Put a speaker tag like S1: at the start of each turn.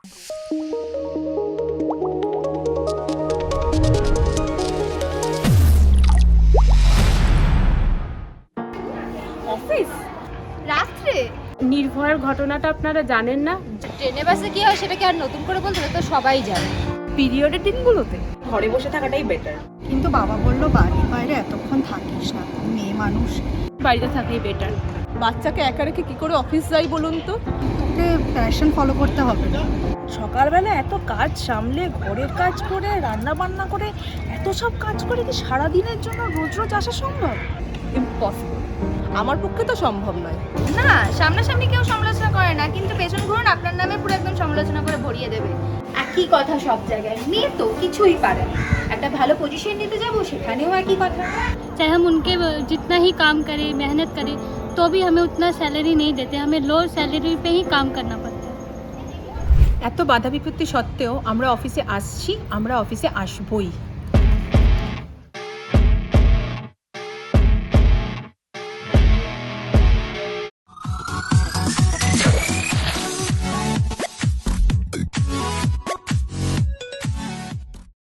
S1: Office
S2: রাত্রে
S1: নির্ভয়ার ঘটনাটা আপনারা জানেন না?
S2: ট্রেনে বাসে কি হয় সেটা কি আর নতুন করে বলতে হবে? তো সবাই জানে।
S1: পিরিয়ডের দিনগুলোতে ঘরে বসে থাকাটাই বেটার।
S3: কিন্তু বাবা বললো বাড়ির বাইরে এতক্ষণ থাকিস না, মেয়ে মানুষ।
S1: বাড়িতে থাকাই বেটার। বাচ্চাকে একা রেখে কি করে অফিস যাই বলুন তো?
S3: তোকে প্যাশন ফলো করতে হবে না।
S1: সকালবেলা এত কাজ সামলে, ঘরের কাজ করে, রান্না বান্না করে, এত সব কাজ করে কি সারাদিনের জন্য রোজ রোজ আসা সম্ভব? ইম্পসিবল। আমার পক্ষে তো সম্ভব নয়।
S2: না, সামনাসামনি কেউ সমালোচনা করে না, কিন্তু পেছন ঘুরুন আপনার নামে পুরো একদম সমালোচনা করে ভরিয়ে দেবে। একই কথা সব জায়গায়, মেয়ে তো কিছুই পারে না। একটা ভালো পজিশন নিতে যাবো, সেখানেও একই কথা।
S4: चाहे हम उनके जितना ही काम करें, मेहनत करें, तो भी हमें उतना सैलरी नहीं देते, हमें लो सैलरी पे ही काम करना पड़ता है।
S1: এত বাধা বিপত্তি সত্ত্বেও আমরা অফিসে আসছি, আমরা অফিসে আসবই।